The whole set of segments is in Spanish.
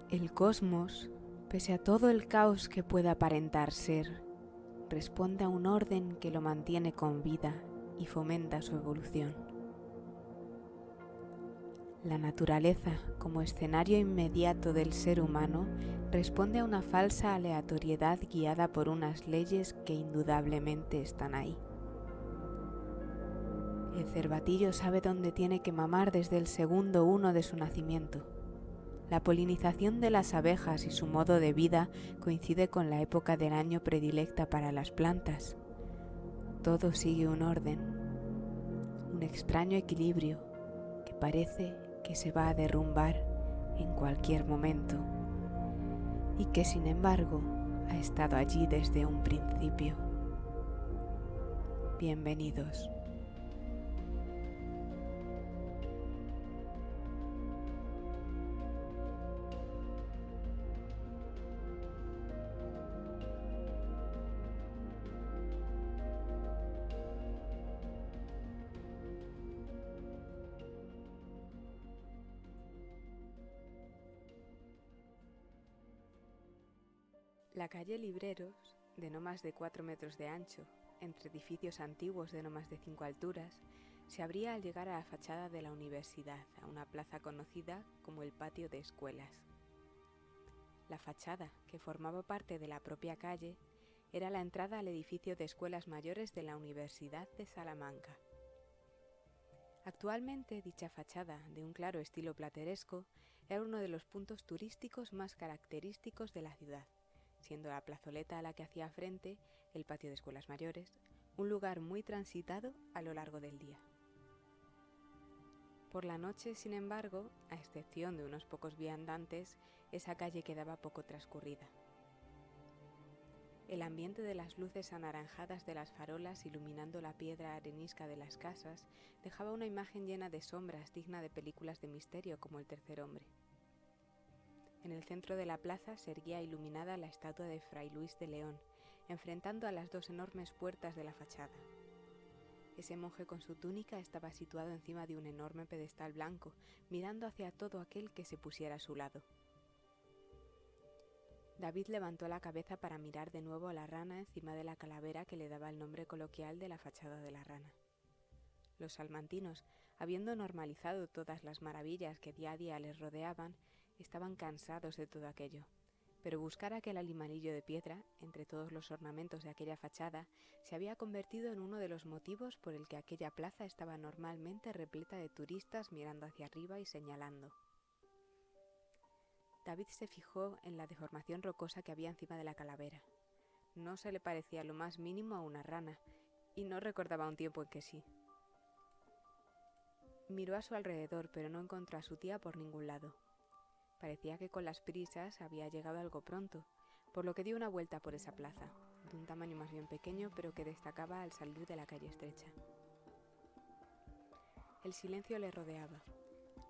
El cosmos, pese a todo el caos que pueda aparentar ser, responde a un orden que lo mantiene con vida y fomenta su evolución. La naturaleza, como escenario inmediato del ser humano, responde a una falsa aleatoriedad guiada por unas leyes que indudablemente están ahí. El cervatillo sabe dónde tiene que mamar desde el segundo uno de su nacimiento. La polinización de las abejas y su modo de vida coincide con la época del año predilecta para las plantas. Todo sigue un orden, un extraño equilibrio que parece que se va a derrumbar en cualquier momento y que sin embargo ha estado allí desde un principio. Bienvenidos. La calle Libreros, de no más de 4 metros de ancho, entre edificios antiguos de no más de 5 alturas, se abría al llegar a la fachada de la universidad, a una plaza conocida como el patio de escuelas. La fachada, que formaba parte de la propia calle, era la entrada al edificio de escuelas mayores de la Universidad de Salamanca. Actualmente, dicha fachada, de un claro estilo plateresco, era uno de los puntos turísticos más característicos de la ciudad, siendo la plazoleta a la que hacía frente, el patio de escuelas mayores, un lugar muy transitado a lo largo del día. Por la noche, sin embargo, a excepción de unos pocos viandantes, esa calle quedaba poco transcurrida. El ambiente de las luces anaranjadas de las farolas iluminando la piedra arenisca de las casas dejaba una imagen llena de sombras digna de películas de misterio como El tercer hombre. En el centro de la plaza se erguía iluminada la estatua de Fray Luis de León, enfrentando a las dos enormes puertas de la fachada. Ese monje con su túnica estaba situado encima de un enorme pedestal blanco, mirando hacia todo aquel que se pusiera a su lado. David levantó la cabeza para mirar de nuevo a la rana encima de la calavera que le daba el nombre coloquial de la fachada de la rana. Los salmantinos, habiendo normalizado todas las maravillas que día a día les rodeaban, estaban cansados de todo aquello, pero buscar aquel alimanillo de piedra, entre todos los ornamentos de aquella fachada, se había convertido en uno de los motivos por el que aquella plaza estaba normalmente repleta de turistas mirando hacia arriba y señalando. David se fijó en la deformación rocosa que había encima de la calavera. No se le parecía lo más mínimo a una rana, y no recordaba un tiempo en que sí. Miró a su alrededor, pero no encontró a su tía por ningún lado. Parecía que con las prisas había llegado algo pronto, por lo que dio una vuelta por esa plaza, de un tamaño más bien pequeño, pero que destacaba al salir de la calle estrecha. El silencio le rodeaba.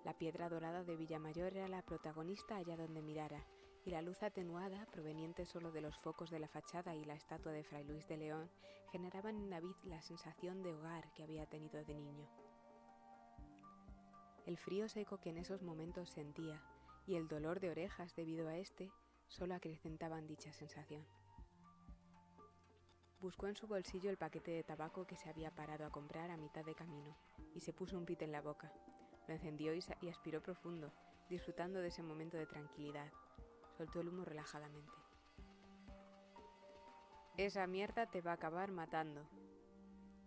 La piedra dorada de Villamayor era la protagonista allá donde mirara, y la luz atenuada, proveniente solo de los focos de la fachada y la estatua de Fray Luis de León, generaban en David la sensación de hogar que había tenido de niño. El frío seco que en esos momentos sentía, y el dolor de orejas debido a este, solo acrecentaban dicha sensación. Buscó en su bolsillo el paquete de tabaco que se había parado a comprar a mitad de camino, y se puso un pito en la boca. Lo encendió y aspiró profundo, disfrutando de ese momento de tranquilidad. Soltó el humo relajadamente. «Esa mierda te va a acabar matando»,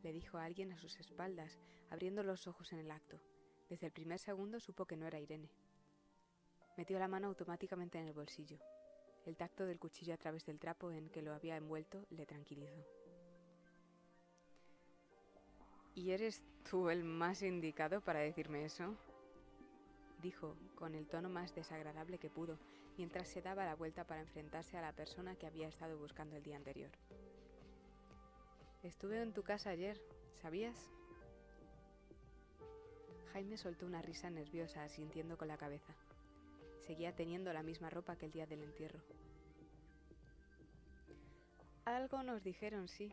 le dijo a alguien a sus espaldas, abriendo los ojos en el acto. Desde el primer segundo supo que no era Irene. Metió la mano automáticamente en el bolsillo. El tacto del cuchillo a través del trapo en que lo había envuelto le tranquilizó. «¿Y eres tú el más indicado para decirme eso?», dijo, con el tono más desagradable que pudo, mientras se daba la vuelta para enfrentarse a la persona que había estado buscando el día anterior. «Estuve en tu casa ayer, ¿sabías?». Jaime soltó una risa nerviosa, asintiendo con la cabeza. Seguía teniendo la misma ropa que el día del entierro. «Algo nos dijeron, sí.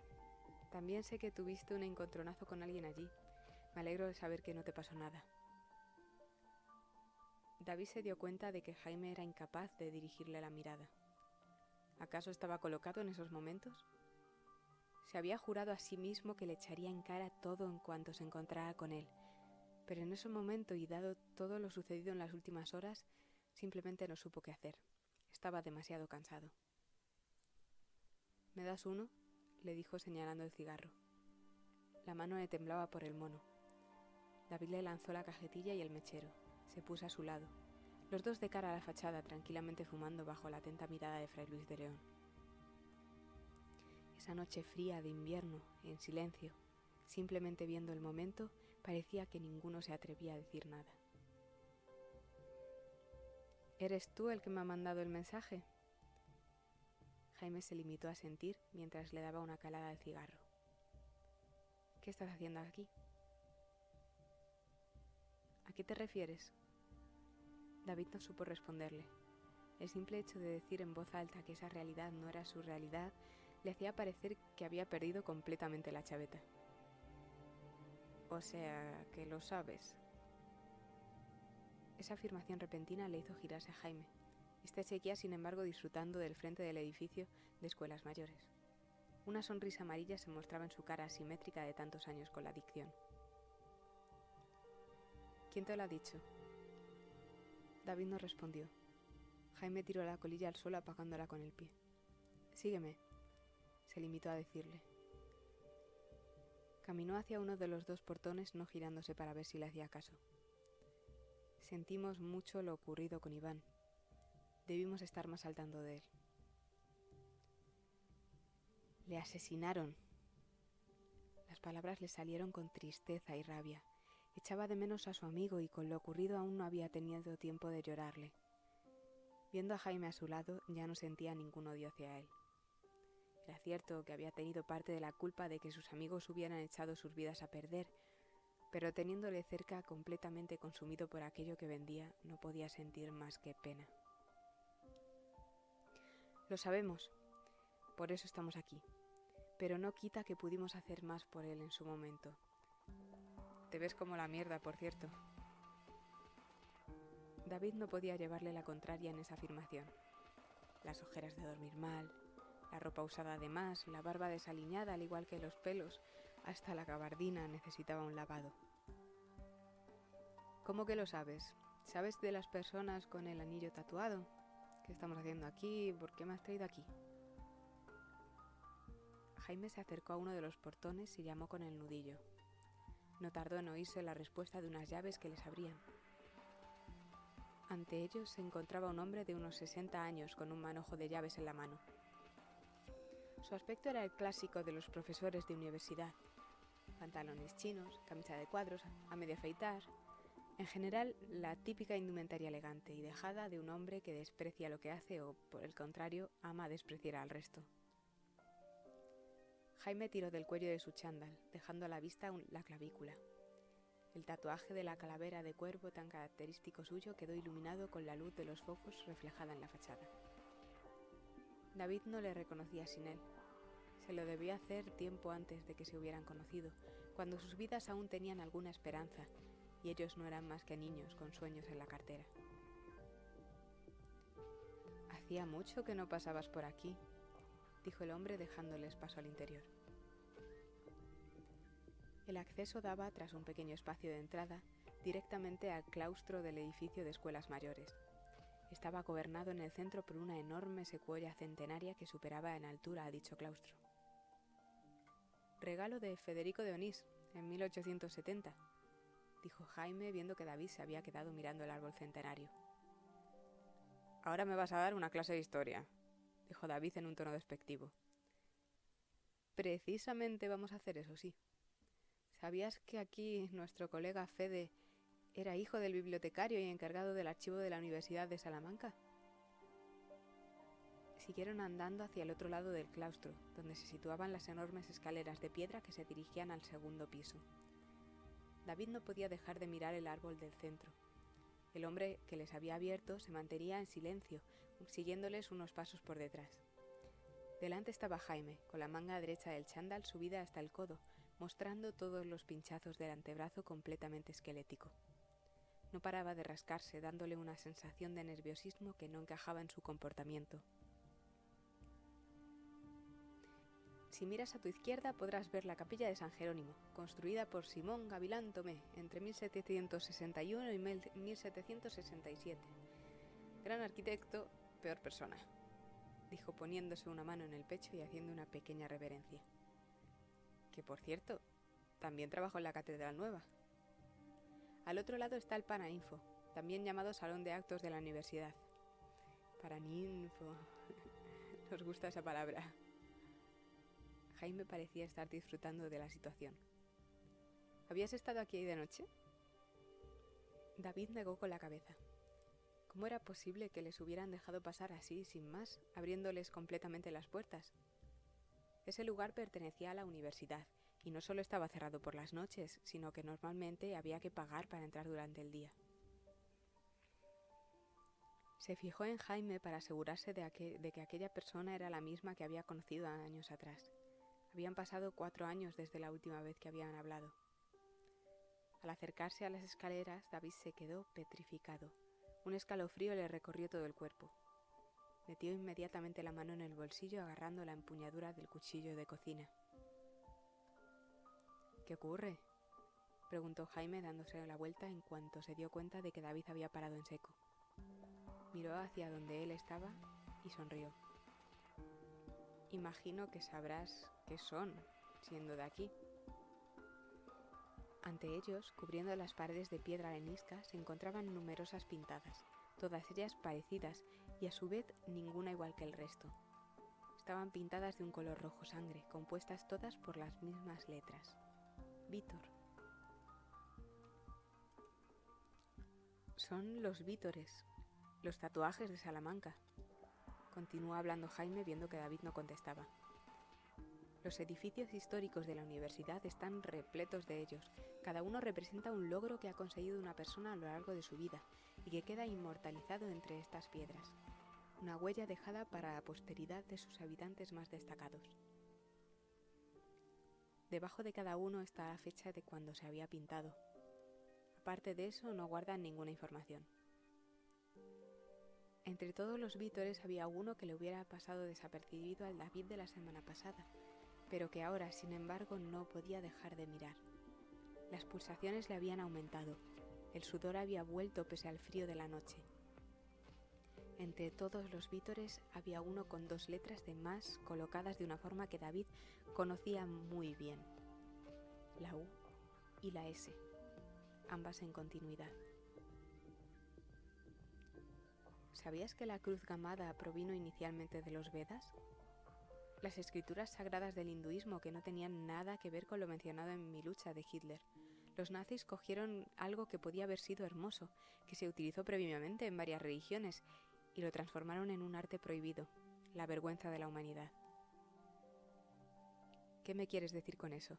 También sé que tuviste un encontronazo con alguien allí. Me alegro de saber que no te pasó nada». David se dio cuenta de que Jaime era incapaz de dirigirle la mirada. ¿Acaso estaba colocado en esos momentos? Se había jurado a sí mismo que le echaría en cara todo en cuanto se encontrara con él, pero en ese momento y dado todo lo sucedido en las últimas horas, simplemente no supo qué hacer. Estaba demasiado cansado. ¿Me das uno?, le dijo señalando el cigarro. La mano le temblaba por el mono. David le lanzó la cajetilla y el mechero. Se puso a su lado, los dos de cara a la fachada, tranquilamente fumando bajo la atenta mirada de Fray Luis de León. Esa noche fría de invierno, en silencio, simplemente viendo el momento, parecía que ninguno se atrevía a decir nada. ¿Eres tú el que me ha mandado el mensaje? Jaime se limitó a sentir mientras le daba una calada al cigarro. ¿Qué estás haciendo aquí? ¿A qué te refieres? David no supo responderle. El simple hecho de decir en voz alta que esa realidad no era su realidad le hacía parecer que había perdido completamente la chaveta. O sea, que lo sabes. Esa afirmación repentina le hizo girarse a Jaime. Este seguía, sin embargo, disfrutando del frente del edificio de escuelas mayores. Una sonrisa amarilla se mostraba en su cara asimétrica de tantos años con la adicción. ¿Quién te lo ha dicho? David no respondió. Jaime tiró la colilla al suelo apagándola con el pie. Sígueme, se limitó a decirle. Caminó hacia uno de los dos portones, no girándose para ver si le hacía caso. Sentimos mucho lo ocurrido con Iván. Debimos estar más al tanto de él. Le asesinaron. Las palabras le salieron con tristeza y rabia. Echaba de menos a su amigo y con lo ocurrido aún no había tenido tiempo de llorarle. Viendo a Jaime a su lado, ya no sentía ningún odio hacia él. Era cierto que había tenido parte de la culpa de que sus amigos hubieran echado sus vidas a perder, pero teniéndole cerca, completamente consumido por aquello que vendía, no podía sentir más que pena. Lo sabemos, por eso estamos aquí, pero no quita que pudimos hacer más por él en su momento. Te ves como la mierda, por cierto. David no podía llevarle la contraria en esa afirmación. Las ojeras de dormir mal, la ropa usada de más, la barba desaliñada al igual que los pelos, hasta la gabardina necesitaba un lavado. ¿Cómo que lo sabes? ¿Sabes de las personas con el anillo tatuado? ¿Qué estamos haciendo aquí? ¿Por qué me has traído aquí? Jaime se acercó a uno de los portones y llamó con el nudillo. No tardó en oírse la respuesta de unas llaves que les abrían. Ante ellos se encontraba un hombre de unos 60 años con un manojo de llaves en la mano. Su aspecto era el clásico de los profesores de universidad. Pantalones chinos, camisa de cuadros, a medio afeitar. En general, la típica indumentaria elegante y dejada de un hombre que desprecia lo que hace o, por el contrario, ama despreciar al resto. Jaime tiró del cuello de su chándal, dejando a la vista la clavícula. El tatuaje de la calavera de cuervo tan característico suyo quedó iluminado con la luz de los focos reflejada en la fachada. David no le reconocía sin él. Se lo debió hacer tiempo antes de que se hubieran conocido, cuando sus vidas aún tenían alguna esperanza, y ellos no eran más que niños con sueños en la cartera. «Hacía mucho que no pasabas por aquí», dijo el hombre dejándoles paso al interior. El acceso daba, tras un pequeño espacio de entrada, directamente al claustro del edificio de escuelas mayores. Estaba gobernado en el centro por una enorme secuoya centenaria que superaba en altura a dicho claustro. «Regalo de Federico de Onís, en 1870», dijo Jaime, viendo que David se había quedado mirando el árbol centenario. «Ahora me vas a dar una clase de historia», dijo David en un tono despectivo. «Precisamente vamos a hacer eso, sí. ¿Sabías que aquí nuestro colega Fede era hijo del bibliotecario y encargado del archivo de la Universidad de Salamanca?» Siguieron andando hacia el otro lado del claustro, donde se situaban las enormes escaleras de piedra que se dirigían al segundo piso. David no podía dejar de mirar el árbol del centro. El hombre que les había abierto se mantenía en silencio, siguiéndoles unos pasos por detrás. Delante estaba Jaime, con la manga derecha del chándal subida hasta el codo, mostrando todos los pinchazos del antebrazo completamente esquelético. No paraba de rascarse, dándole una sensación de nerviosismo que no encajaba en su comportamiento. Si miras a tu izquierda podrás ver la capilla de San Jerónimo, construida por Simón Gavilán Tomé entre 1761 y 1767. Gran arquitecto, peor persona, dijo poniéndose una mano en el pecho y haciendo una pequeña reverencia. Que por cierto, también trabajó en la Catedral Nueva. Al otro lado está el Paraninfo, también llamado Salón de Actos de la Universidad. Paraninfo. Nos gusta esa palabra. Jaime parecía estar disfrutando de la situación. ¿Habías estado aquí de noche? David negó con la cabeza. ¿Cómo era posible que les hubieran dejado pasar así, sin más, abriéndoles completamente las puertas? Ese lugar pertenecía a la universidad, y no solo estaba cerrado por las noches, sino que normalmente había que pagar para entrar durante el día. Se fijó en Jaime para asegurarse de que aquella persona era la misma que había conocido años atrás. Habían pasado 4 años desde la última vez que habían hablado. Al acercarse a las escaleras, David se quedó petrificado. Un escalofrío le recorrió todo el cuerpo. Metió inmediatamente la mano en el bolsillo agarrando la empuñadura del cuchillo de cocina. ¿Qué ocurre?, preguntó Jaime dándose la vuelta en cuanto se dio cuenta de que David había parado en seco. Miró hacia donde él estaba y sonrió. Imagino que sabrás qué son, siendo de aquí. Ante ellos, cubriendo las paredes de piedra arenisca, se encontraban numerosas pintadas, todas ellas parecidas y a su vez ninguna igual que el resto. Estaban pintadas de un color rojo sangre, compuestas todas por las mismas letras. Vítor. Son los vítores, los tatuajes de Salamanca. Continuó hablando Jaime viendo que David no contestaba. Los edificios históricos de la universidad están repletos de ellos. Cada uno representa un logro que ha conseguido una persona a lo largo de su vida y que queda inmortalizado entre estas piedras. Una huella dejada para la posteridad de sus habitantes más destacados. Debajo de cada uno está la fecha de cuando se había pintado. Aparte de eso, no guardan ninguna información. Entre todos los vítores había uno que le hubiera pasado desapercibido al David de la semana pasada, pero que ahora, sin embargo, no podía dejar de mirar. Las pulsaciones le habían aumentado, el sudor había vuelto pese al frío de la noche. Entre todos los vítores había uno con 2 letras de más colocadas de una forma que David conocía muy bien. La U y la S, ambas en continuidad. ¿Sabías que la cruz gamada provino inicialmente de los Vedas? Las escrituras sagradas del hinduismo que no tenían nada que ver con lo mencionado en Mi lucha de Hitler. Los nazis cogieron algo que podía haber sido hermoso, que se utilizó previamente en varias religiones, y lo transformaron en un arte prohibido, la vergüenza de la humanidad. ¿Qué me quieres decir con eso?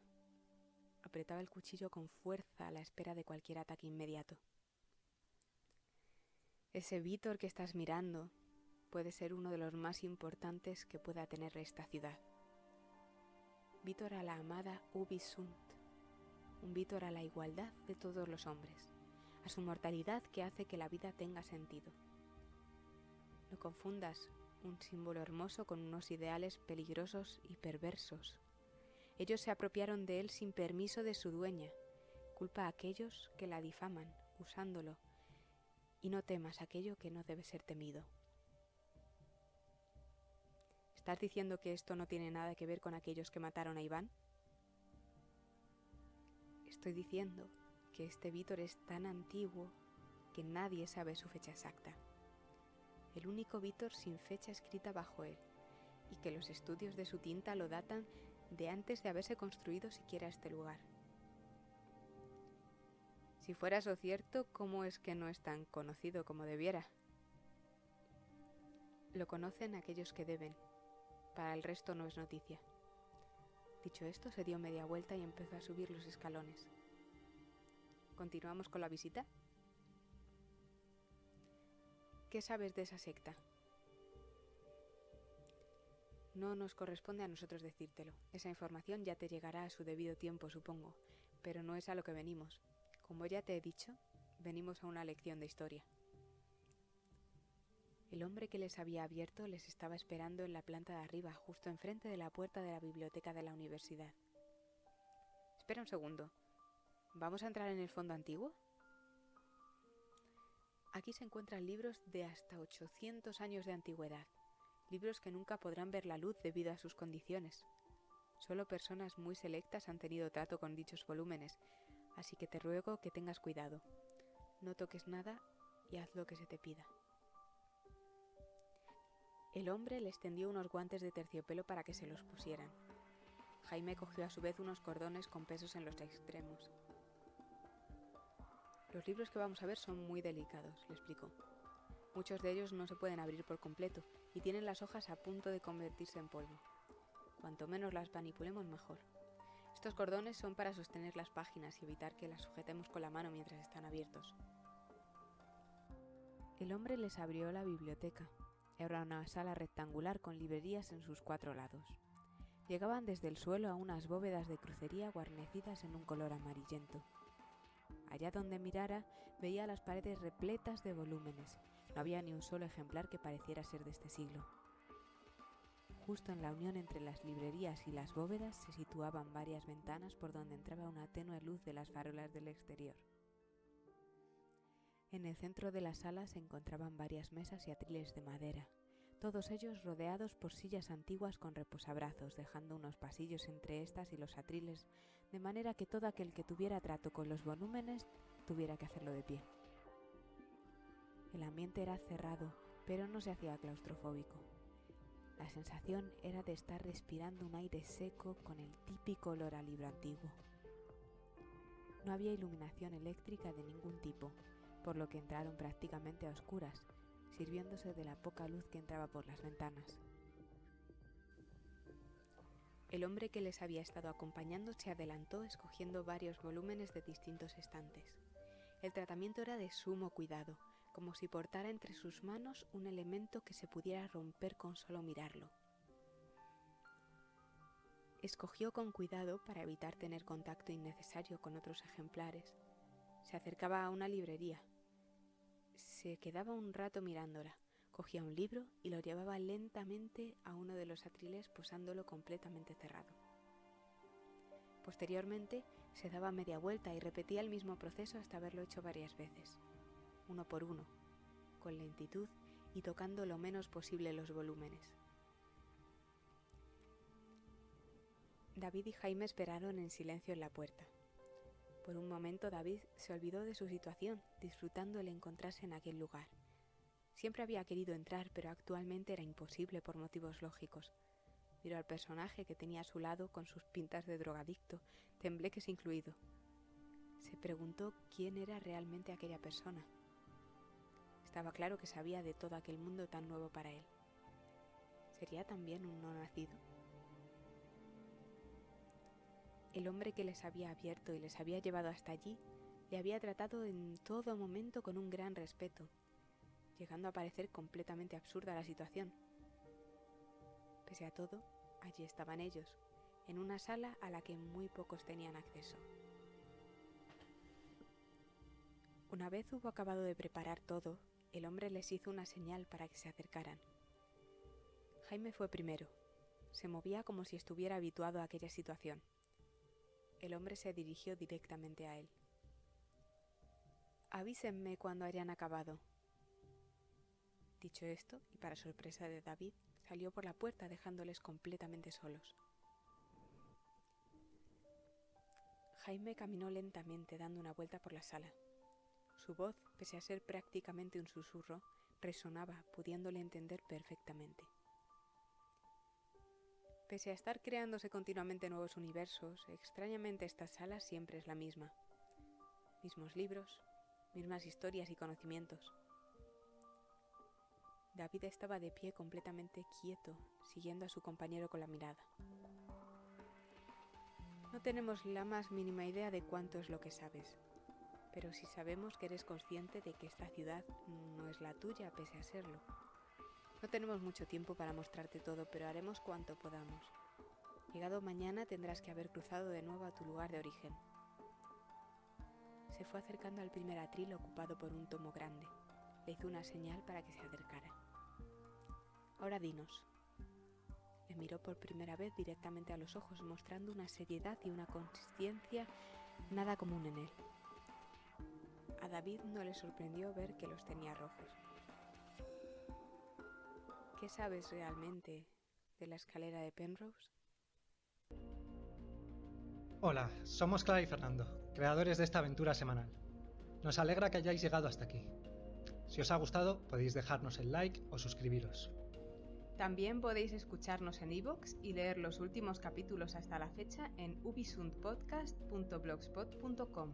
Apretaba el cuchillo con fuerza a la espera de cualquier ataque inmediato. Ese Vítor que estás mirando puede ser uno de los más importantes que pueda tener esta ciudad. Vítor a la amada Ubi sunt, un Vítor a la igualdad de todos los hombres, a su mortalidad que hace que la vida tenga sentido. No confundas un símbolo hermoso con unos ideales peligrosos y perversos. Ellos se apropiaron de él sin permiso de su dueña. Culpa a aquellos que la difaman, usándolo, y no temas aquello que no debe ser temido. ¿Estás diciendo que esto no tiene nada que ver con aquellos que mataron a Iván? Estoy diciendo que este Vítor es tan antiguo que nadie sabe su fecha exacta. El único Vítor sin fecha escrita bajo él, y que los estudios de su tinta lo datan de antes de haberse construido siquiera este lugar. Si fuera eso cierto, ¿cómo es que no es tan conocido como debiera? Lo conocen aquellos que deben. Para el resto no es noticia. Dicho esto, se dio media vuelta y empezó a subir los escalones. ¿Continuamos con la visita? ¿Qué sabes de esa secta? No nos corresponde a nosotros decírtelo. Esa información ya te llegará a su debido tiempo, supongo, pero no es a lo que venimos. Como ya te he dicho, venimos a una lección de historia. El hombre que les había abierto les estaba esperando en la planta de arriba, justo enfrente de la puerta de la biblioteca de la universidad. Espera un segundo. ¿Vamos a entrar en el fondo antiguo? Aquí se encuentran libros de hasta 800 años de antigüedad, libros que nunca podrán ver la luz debido a sus condiciones. Solo personas muy selectas han tenido trato con dichos volúmenes, así que te ruego que tengas cuidado. No toques nada y haz lo que se te pida. El hombre les tendió unos guantes de terciopelo para que se los pusieran. Jaime cogió a su vez unos cordones con pesos en los extremos. Los libros que vamos a ver son muy delicados, le explicó. Muchos de ellos no se pueden abrir por completo y tienen las hojas a punto de convertirse en polvo. Cuanto menos las manipulemos, mejor. Estos cordones son para sostener las páginas y evitar que las sujetemos con la mano mientras están abiertos. El hombre les abrió la biblioteca. Era una sala rectangular con librerías en sus 4 lados. Llegaban desde el suelo a unas bóvedas de crucería guarnecidas en un color amarillento. Allá donde mirara, veía las paredes repletas de volúmenes. No había ni un solo ejemplar que pareciera ser de este siglo. Justo en la unión entre las librerías y las bóvedas se situaban varias ventanas por donde entraba una tenue luz de las farolas del exterior. En el centro de la sala se encontraban varias mesas y atriles de madera, todos ellos rodeados por sillas antiguas con reposabrazos, dejando unos pasillos entre estas y los atriles, de manera que todo aquel que tuviera trato con los volúmenes tuviera que hacerlo de pie. El ambiente era cerrado, pero no se hacía claustrofóbico. La sensación era de estar respirando un aire seco con el típico olor a libro antiguo. No había iluminación eléctrica de ningún tipo, por lo que entraron prácticamente a oscuras, sirviéndose de la poca luz que entraba por las ventanas. El hombre que les había estado acompañando se adelantó escogiendo varios volúmenes de distintos estantes. El tratamiento era de sumo cuidado, como si portara entre sus manos un elemento que se pudiera romper con solo mirarlo. Escogió con cuidado para evitar tener contacto innecesario con otros ejemplares. Se acercaba a una librería. Se quedaba un rato mirándola, cogía un libro y lo llevaba lentamente a uno de los atriles posándolo completamente cerrado. Posteriormente se daba media vuelta y repetía el mismo proceso hasta haberlo hecho varias veces, uno por uno, con lentitud y tocando lo menos posible los volúmenes. David y Jaime esperaron en silencio en la puerta. Por un momento David se olvidó de su situación, disfrutando el encontrarse en aquel lugar. Siempre había querido entrar, pero actualmente era imposible por motivos lógicos. Miró al personaje que tenía a su lado con sus pintas de drogadicto, tembleques incluido. Se preguntó quién era realmente aquella persona. Estaba claro que sabía de todo aquel mundo tan nuevo para él. ¿Sería también un no nacido? El hombre que les había abierto y les había llevado hasta allí le había tratado en todo momento con un gran respeto, llegando a parecer completamente absurda la situación. Pese a todo, allí estaban ellos, en una sala a la que muy pocos tenían acceso. Una vez hubo acabado de preparar todo, el hombre les hizo una señal para que se acercaran. Jaime fue primero. Se movía como si estuviera habituado a aquella situación. El hombre se dirigió directamente a él. «Avísenme cuando hayan acabado». Dicho esto, y para sorpresa de David, salió por la puerta dejándoles completamente solos. Jaime caminó lentamente dando una vuelta por la sala. Su voz, pese a ser prácticamente un susurro, resonaba, pudiéndole entender perfectamente. Pese a estar creándose continuamente nuevos universos, extrañamente esta sala siempre es la misma. Mismos libros, mismas historias y conocimientos. David estaba de pie completamente quieto, siguiendo a su compañero con la mirada. No tenemos la más mínima idea de cuánto es lo que sabes, pero sí sabemos que eres consciente de que esta ciudad no es la tuya pese a serlo. No tenemos mucho tiempo para mostrarte todo, pero haremos cuanto podamos. Llegado mañana tendrás que haber cruzado de nuevo a tu lugar de origen. Se fue acercando al primer atril ocupado por un tomo grande. Le hizo una señal para que se acercara. «Ahora dinos». Le miró por primera vez directamente a los ojos, mostrando una seriedad y una consciencia nada común en él. A David no le sorprendió ver que los tenía rojos. «¿Qué sabes realmente de la escalera de Penrose?» Hola, somos Clara y Fernando, creadores de esta aventura semanal. Nos alegra que hayáis llegado hasta aquí. Si os ha gustado, podéis dejarnos el like o suscribiros. También podéis escucharnos en iVoox y leer los últimos capítulos hasta la fecha en ubisundpodcast.blogspot.com.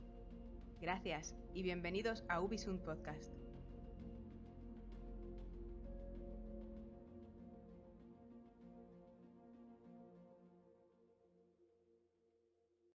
Gracias y bienvenidos a Ubisund Podcast.